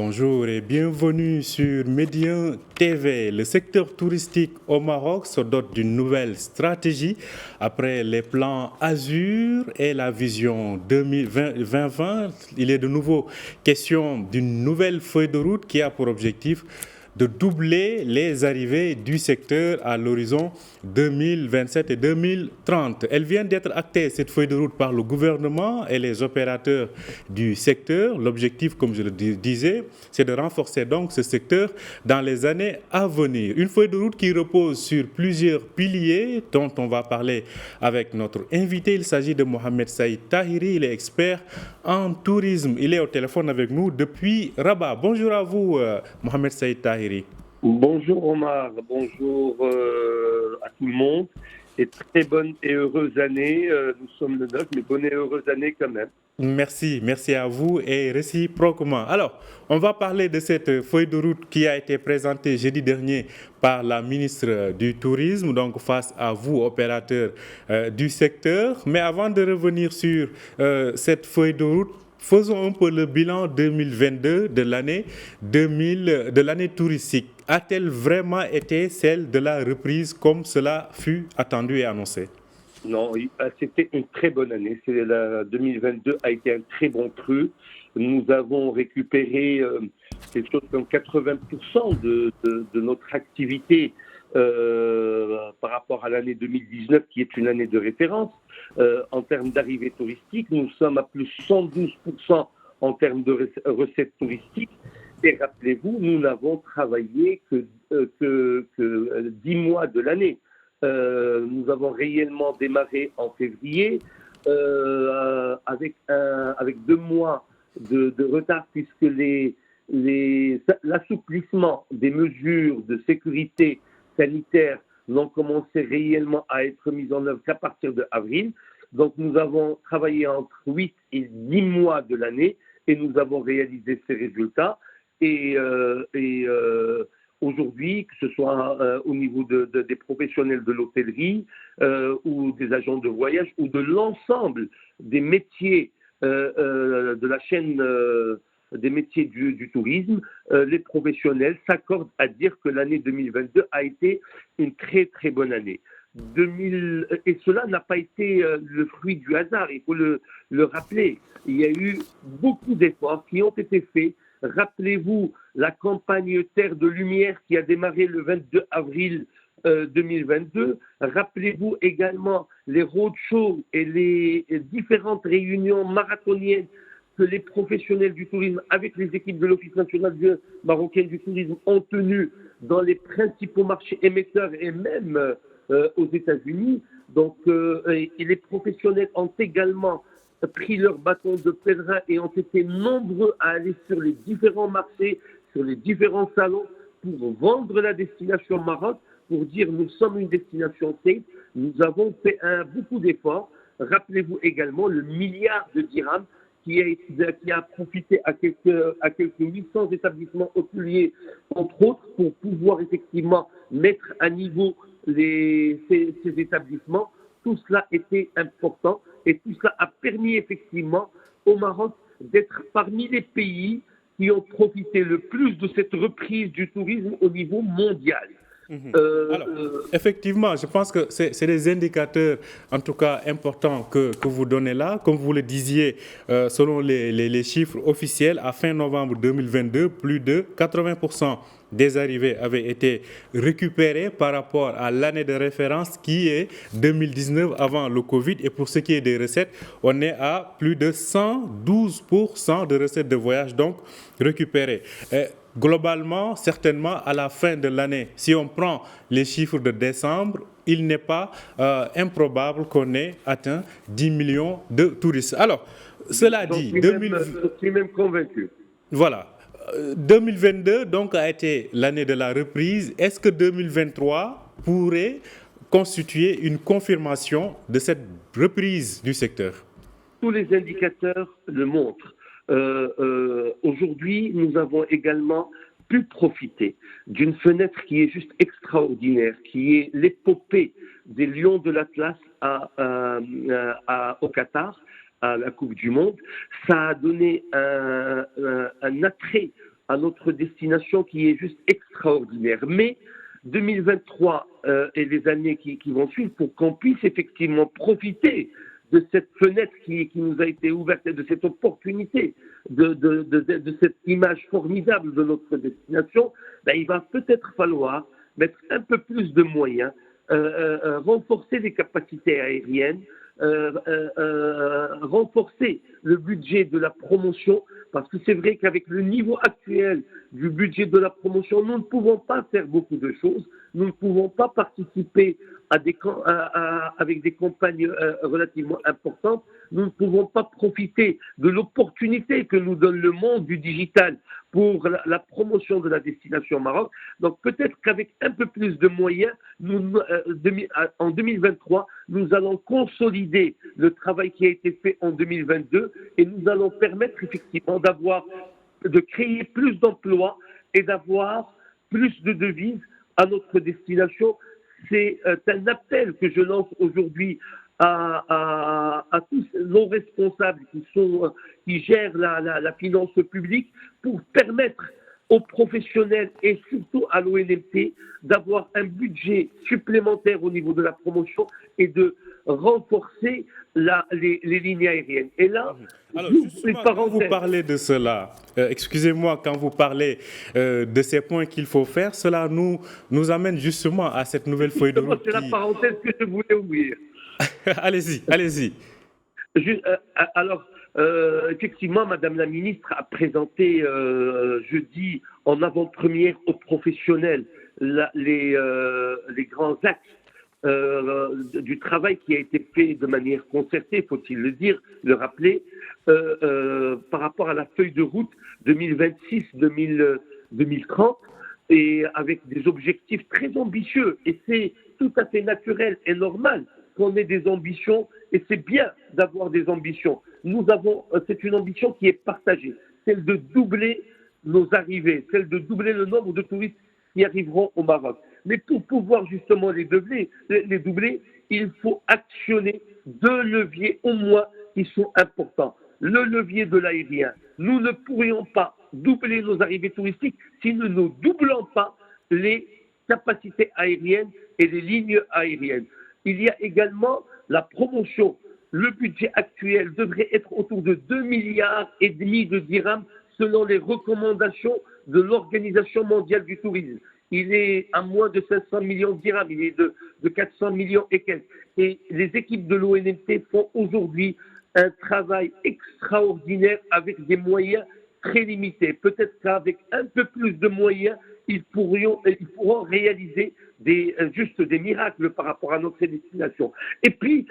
bonjour et bienvenue sur Médien TV. Le secteur touristique au Maroc se dote d'une nouvelle stratégie après les plans Azur et la vision 2020. Il est de nouveau question d'une nouvelle feuille de route qui a pour objectif de doubler les arrivées du secteur à l'horizon 2027 et 2030. Elle vient d'être actée, cette feuille de route, par le gouvernement et les opérateurs du secteur. L'objectif, comme je le disais, c'est de renforcer donc ce secteur dans les années à venir. Une feuille de route qui repose sur plusieurs piliers dont on va parler avec notre invité. Il s'agit de Mohamed Saïd Tahiri, il est expert en tourisme. Il est au téléphone avec nous depuis Rabat. Bonjour à vous, Mohamed Saïd Tahiri. Bonjour Omar, bonjour à tout le monde et très bonne et heureuse année. Nous sommes le 9, mais bonne et heureuse année quand même. Merci à vous et réciproquement. Alors, on va parler de cette feuille de route qui a été présentée jeudi dernier par la ministre du Tourisme, donc face à vous, opérateurs du secteur. Mais avant de revenir sur cette feuille de route, faisons un peu le bilan 2022 de l'année touristique. A-t-elle vraiment été celle de la reprise comme cela fut attendu et annoncé? Non, c'était une très bonne année. 2022 a été un très bon cru. Nous avons récupéré quelque chose comme 80% de notre activité par rapport à l'année 2019, qui est une année de référence. En termes d'arrivée touristique, nous sommes à plus 112% en termes de recettes touristiques. Et rappelez-vous, nous n'avons travaillé que 10 mois de l'année. Nous avons réellement démarré en février avec 2 mois de retard, puisque l'assouplissement des mesures de sécurité sanitaire n'ont commencé réellement à être mis en œuvre qu'à partir de avril. Donc nous avons travaillé entre 8 et 10 mois de l'année et nous avons réalisé ces résultats. Et aujourd'hui, que ce soit au niveau des professionnels de l'hôtellerie ou des agents de voyage ou de l'ensemble des métiers de la chaîne des métiers du tourisme, les professionnels s'accordent à dire que l'année 2022 a été une très très bonne année. Et cela n'a pas été le fruit du hasard, il faut le rappeler. Il y a eu beaucoup d'efforts qui ont été faits. Rappelez-vous la campagne Terre de Lumière qui a démarré le 22 avril 2022. Rappelez-vous également les roadshows et les différentes réunions marathoniennes que les professionnels du tourisme, avec les équipes de l'Office national marocain du tourisme, ont tenues dans les principaux marchés émetteurs et même aux États-Unis. Donc, et les professionnels ont également pris leur bâton de pèlerin et ont été nombreux à aller sur les différents marchés, sur les différents salons pour vendre la destination Maroc, pour dire nous sommes une destination safe. Nous avons fait beaucoup d'efforts. Rappelez-vous également le milliard de dirhams qui a profité à quelques 800 établissements hôteliers, entre autres, pour pouvoir effectivement mettre à niveau ces établissements. Tout cela était important et tout cela a permis effectivement au Maroc d'être parmi les pays qui ont profité le plus de cette reprise du tourisme au niveau mondial. Alors, effectivement, je pense que c'est des indicateurs, en tout cas importants, que vous donnez là. Comme vous le disiez, selon les chiffres officiels, à fin novembre 2022, plus de 80% des arrivées avaient été récupérées par rapport à l'année de référence qui est 2019 avant le Covid. Et pour ce qui est des recettes, on est à plus de 112% de recettes de voyage donc récupérées. Globalement, certainement, à la fin de l'année, si on prend les chiffres de décembre, il n'est pas improbable qu'on ait atteint 10 millions de touristes. Alors, cela dit... Je suis même convaincu. Voilà. 2022 donc a été l'année de la reprise. Est-ce que 2023 pourrait constituer une confirmation de cette reprise du secteur? Tous les indicateurs le montrent. Aujourd'hui, nous avons également pu profiter d'une fenêtre qui est juste extraordinaire, qui est l'épopée des Lions de l'Atlas au Qatar, à la Coupe du Monde. Ça a donné un attrait à notre destination qui est juste extraordinaire. Mais 2023 et les années qui vont suivre pour qu'on puisse effectivement profiter de cette fenêtre qui nous a été ouverte et de cette opportunité, de cette image formidable de notre destination, ben, il va peut-être falloir mettre un peu plus de moyens, renforcer les capacités aériennes, renforcer le budget de la promotion, parce que c'est vrai qu'avec le niveau actuel du budget de la promotion, nous ne pouvons pas faire beaucoup de choses, nous ne pouvons pas participer avec des campagnes relativement importantes, nous ne pouvons pas profiter de l'opportunité que nous donne le monde du digital pour la promotion de la destination Maroc. Donc peut-être qu'avec un peu plus de moyens, en 2023, nous allons consolider le travail qui a été fait en 2022 et nous allons permettre effectivement de créer plus d'emplois et d'avoir plus de devises à notre destination. C'est un appel que je lance aujourd'hui à tous nos responsables qui gèrent la finance publique pour permettre aux professionnels et surtout à l'ONMT d'avoir un budget supplémentaire au niveau de la promotion et de renforcer les lignes aériennes. Et là, alors, justement, quand vous parlez de cela, excusez-moi, quand vous parlez de ces points qu'il faut faire, cela nous amène justement à cette nouvelle feuille de route. C'est la parenthèse que je voulais ouvrir. Allez-y. Alors, effectivement, Madame la Ministre a présenté jeudi en avant-première aux professionnels les grands axes du travail qui a été fait de manière concertée, faut-il le dire, le rappeler, par rapport à la feuille de route 2026-2030 et avec des objectifs très ambitieux. Et c'est tout à fait naturel et normal qu'on ait des ambitions, et c'est bien d'avoir des ambitions. C'est une ambition qui est partagée, celle de doubler nos arrivées, celle de doubler le nombre de touristes qui arriveront au Maroc. Mais pour pouvoir justement les doubler, il faut actionner deux leviers au moins qui sont importants. Le levier de l'aérien. Nous ne pourrions pas doubler nos arrivées touristiques si nous ne doublons pas les capacités aériennes et les lignes aériennes. Il y a également la promotion. Le budget actuel devrait être autour de 2,5 milliards de dirhams selon les recommandations de l'Organisation mondiale du tourisme. Il est à moins de 500 millions de dirhams, il est de 400 millions et quelques. Et les équipes de l'ONMT font aujourd'hui un travail extraordinaire avec des moyens très limités. Peut-être qu'avec un peu plus de moyens, ils pourront réaliser juste des miracles par rapport à notre destination. Et puis,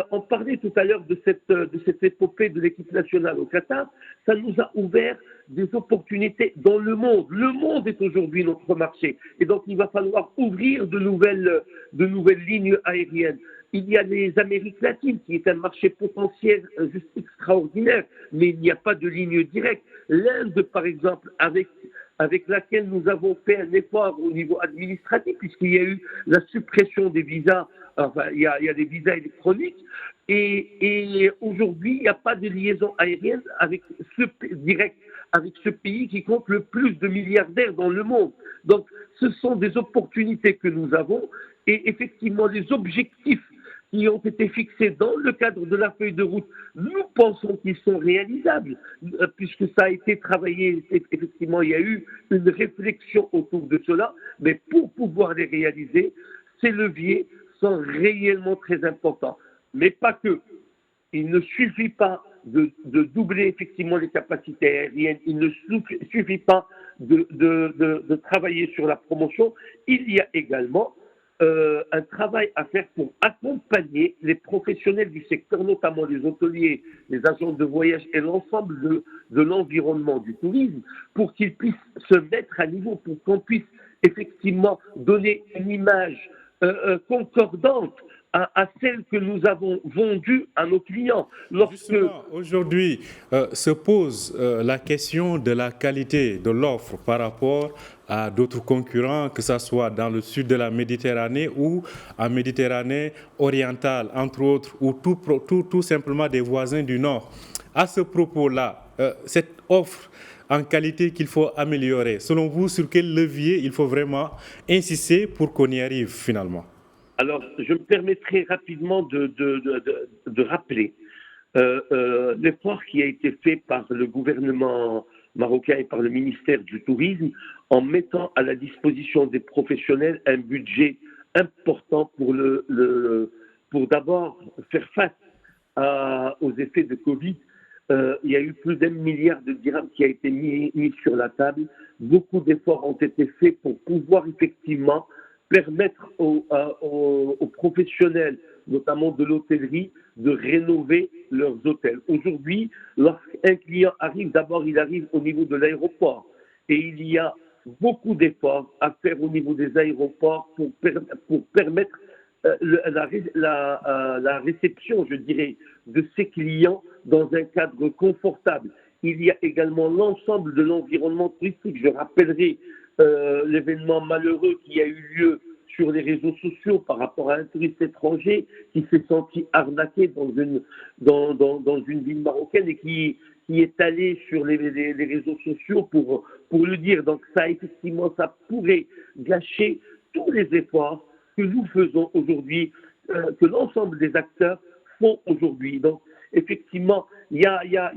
on parlait tout à l'heure de cette épopée de l'équipe nationale au Qatar. Ça nous a ouvert des opportunités dans le monde. Le monde est aujourd'hui notre marché. Et donc, il va falloir ouvrir de nouvelles lignes aériennes. Il y a les Amériques latines, qui est un marché potentiel juste extraordinaire, mais il n'y a pas de ligne directe. L'Inde, par exemple, avec laquelle nous avons fait un effort au niveau administratif, puisqu'il y a eu la suppression des visas, enfin, il y a des visas électroniques, et aujourd'hui, il n'y a pas de liaison aérienne directe avec ce pays qui compte le plus de milliardaires dans le monde. Donc, ce sont des opportunités que nous avons, et effectivement, les objectifs qui ont été fixés dans le cadre de la feuille de route, nous pensons qu'ils sont réalisables, puisque ça a été travaillé, effectivement, il y a eu une réflexion autour de cela, mais pour pouvoir les réaliser, ces leviers sont réellement très importants. Mais pas que. Il ne suffit pas de doubler effectivement les capacités aériennes, il ne suffit pas de travailler sur la promotion, il y a également un travail à faire pour accompagner les professionnels du secteur, notamment les hôteliers, les agents de voyage et l'ensemble de l'environnement du tourisme, pour qu'ils puissent se mettre à niveau, pour qu'on puisse effectivement donner une image concordante à celle que nous avons vendue à nos clients. Justement, aujourd'hui, se pose la question de la qualité de l'offre par rapport à d'autres concurrents, que ce soit dans le sud de la Méditerranée ou en Méditerranée orientale, entre autres, ou tout simplement des voisins du Nord. À ce propos-là, cette offre en qualité qu'il faut améliorer? Selon vous, sur quel levier il faut vraiment insister pour qu'on y arrive finalement? Alors, je me permettrai rapidement de rappeler l'effort qui a été fait par le gouvernement marocain et par le ministère du Tourisme en mettant à la disposition des professionnels un budget important pour d'abord faire face aux effets de Covid. Il y a eu plus d'1 milliard de dirhams qui a été mis sur la table. Beaucoup d'efforts ont été faits pour pouvoir effectivement permettre aux professionnels, notamment de l'hôtellerie, de rénover leurs hôtels. Aujourd'hui, lorsqu'un client arrive, d'abord il arrive au niveau de l'aéroport et il y a beaucoup d'efforts à faire au niveau des aéroports pour permettre la réception, je dirais, de ces clients dans un cadre confortable. Il y a également l'ensemble de l'environnement touristique. Je rappellerai l'événement malheureux qui a eu lieu sur les réseaux sociaux par rapport à un touriste étranger qui s'est senti arnaqué dans une ville marocaine et qui est allé sur les réseaux sociaux pour le dire. Donc ça, effectivement, ça pourrait gâcher tous les efforts que nous faisons aujourd'hui, que l'ensemble des acteurs font aujourd'hui. Donc, effectivement, il y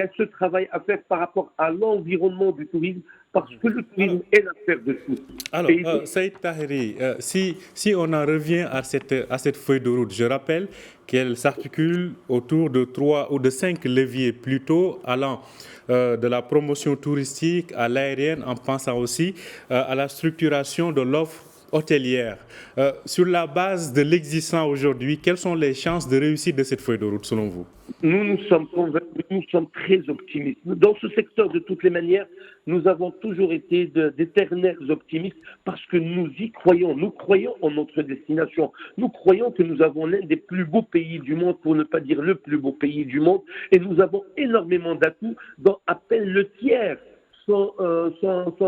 a ce travail à faire par rapport à l'environnement du tourisme, parce que le tourisme est l'affaire de tous. Alors, Saïd Taheri, si on en revient à cette feuille de route, je rappelle qu'elle s'articule autour de 3 ou de 5 leviers plutôt allant de la promotion touristique à l'aérienne, en pensant aussi à la structuration de l'offre hôtelière. Sur la base de l'existant aujourd'hui, quelles sont les chances de réussite de cette feuille de route selon vous? Nous sommes convaincus, nous sommes très optimistes. Dans ce secteur, de toutes les manières, nous avons toujours été d'éternels optimistes parce que nous y croyons. Nous croyons en notre destination. Nous croyons que nous avons l'un des plus beaux pays du monde, pour ne pas dire le plus beau pays du monde, et nous avons énormément d'atouts dont à peine le tiers sont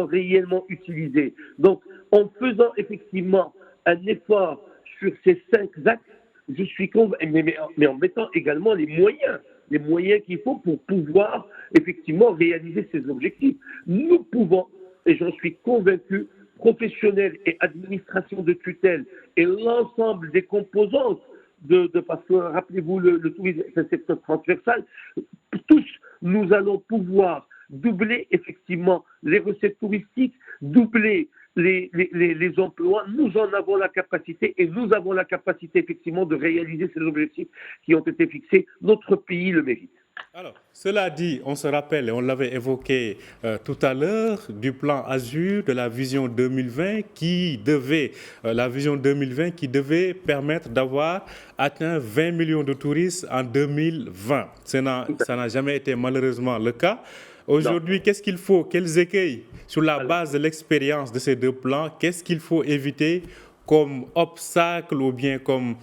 réellement utilisés. Donc, en faisant effectivement un effort sur ces 5 axes, je suis convaincu, mais en mettant également les moyens qu'il faut pour pouvoir effectivement réaliser ces objectifs. Nous pouvons, et j'en suis convaincu, professionnels et administration de tutelle et l'ensemble des composantes parce que rappelez-vous, le tourisme est un secteur transversal, tous nous allons pouvoir doubler effectivement les recettes touristiques, doubler les emplois. Nous en avons la capacité et nous avons la capacité effectivement de réaliser ces objectifs qui ont été fixés. Notre pays le mérite. Alors, cela dit, on se rappelle, et on l'avait évoqué tout à l'heure, du plan Azur, de la vision 2020 la vision 2020 qui devait permettre d'avoir atteint 20 millions de touristes en 2020. Ça n'a jamais été malheureusement le cas. Aujourd'hui, qu'est-ce qu'il faut? Quels écueils, sur la base de l'expérience de ces 2 plans, qu'est-ce qu'il faut éviter comme obstacle ou bien comme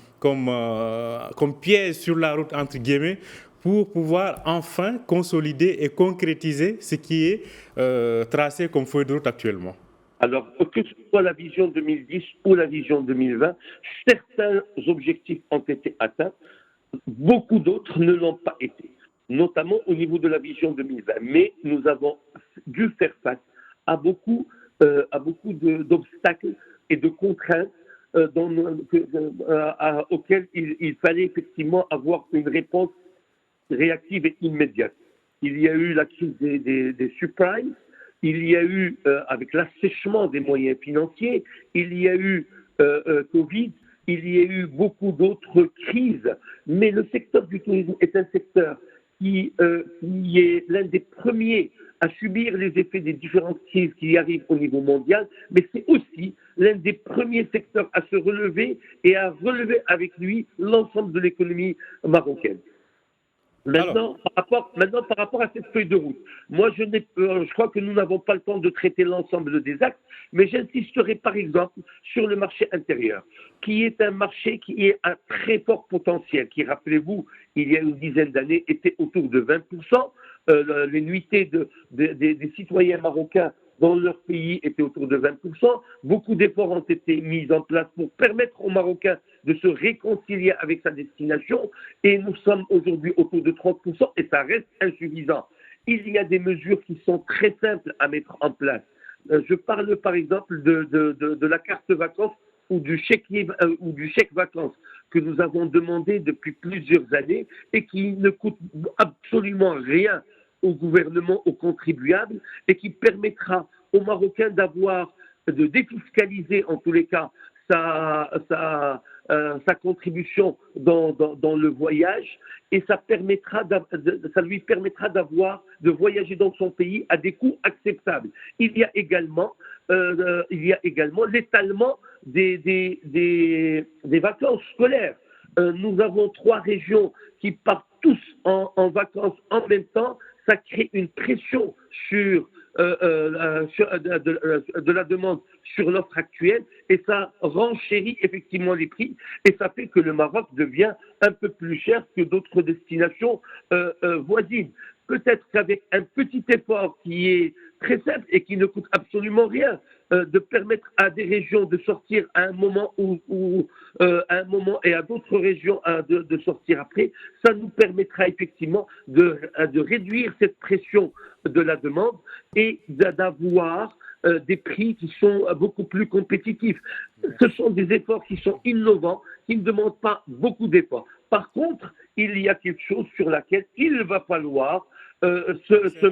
piège sur la route, entre guillemets, pour pouvoir enfin consolider et concrétiser ce qui est tracé comme feuille de route actuellement? Alors, que ce soit la vision 2010 ou la vision 2020, certains objectifs ont été atteints, beaucoup d'autres ne l'ont pas été, notamment au niveau de la vision 2020. Mais nous avons dû faire face à beaucoup d'obstacles et de contraintes auxquelles il fallait effectivement avoir une réponse réactive et immédiate. Il y a eu la crise des subprimes, il y a eu, avec l'assèchement des moyens financiers, il y a eu Covid, il y a eu beaucoup d'autres crises. Mais le secteur du tourisme est un secteur qui est l'un des premiers à subir les effets des différentes crises qui arrivent au niveau mondial, mais c'est aussi l'un des premiers secteurs à se relever et à relever avec lui l'ensemble de l'économie marocaine. Maintenant, par rapport à cette feuille de route, moi je crois que nous n'avons pas le temps de traiter l'ensemble des axes, mais j'insisterai par exemple sur le marché intérieur, qui est un marché qui est à très fort potentiel, qui, rappelez-vous, il y a une dizaine d'années, était autour de 20%. Les nuitées des citoyens marocains dans leur pays étaient autour de 20%. Beaucoup d'efforts ont été mis en place pour permettre aux Marocains de se réconcilier avec sa destination. Et nous sommes aujourd'hui autour de 30% et ça reste insuffisant. il y a des mesures qui sont très simples à mettre en place. Je parle par exemple de la carte vacances ou du chèque vacances que nous avons demandé depuis plusieurs années et qui ne coûte absolument rien au gouvernement, aux contribuables, et qui permettra aux Marocains de défiscaliser en tous les cas sa contribution dans le voyage, et ça lui permettra de voyager dans son pays à des coûts acceptables. Il y a également l'étalement des vacances scolaires. Nous avons 3 régions qui partent tous en vacances en même temps. Ça crée une pression de la demande sur l'offre actuelle, et ça renchérit effectivement les prix, et ça fait que le Maroc devient un peu plus cher que d'autres destinations voisines. Peut-être qu'avec un petit effort qui est très simple et qui ne coûte absolument rien, de permettre à des régions de sortir à un moment à un moment, et à d'autres régions de sortir après, ça nous permettra effectivement de réduire cette pression de la demande et d'avoir des prix qui sont beaucoup plus compétitifs. Ce sont des efforts qui sont innovants, qui ne demandent pas beaucoup d'efforts. Par contre, il y a quelque chose sur laquelle il va falloir se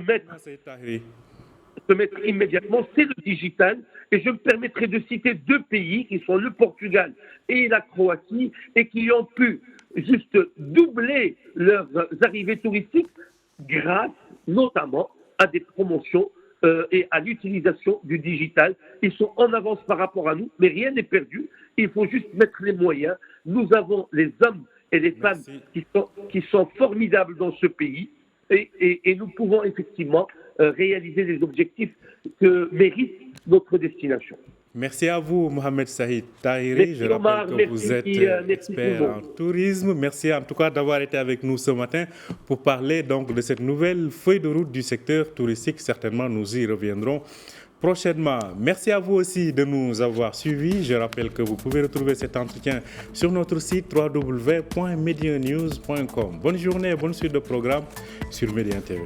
mettre immédiatement, c'est le digital. Et je me permettrai de citer 2 pays qui sont le Portugal et la Croatie, et qui ont pu juste doubler leurs arrivées touristiques grâce notamment à des promotions et à l'utilisation du digital. Ils sont en avance par rapport à nous, mais rien n'est perdu. Il faut juste mettre les moyens. Nous avons les hommes et les femmes qui sont formidables dans ce pays, et nous pouvons effectivement réaliser les objectifs que mérite notre destination. Merci à vous, Mohamed Saïd Tahiri. Je rappelle que vous êtes expert en tourisme. Merci en tout cas d'avoir été avec nous ce matin pour parler donc de cette nouvelle feuille de route du secteur touristique. Certainement, nous y reviendrons prochainement. Merci à vous aussi de nous avoir suivis. Je rappelle que vous pouvez retrouver cet entretien sur notre site www.medianews.com. Bonne journée et bonne suite de programme sur Média TV.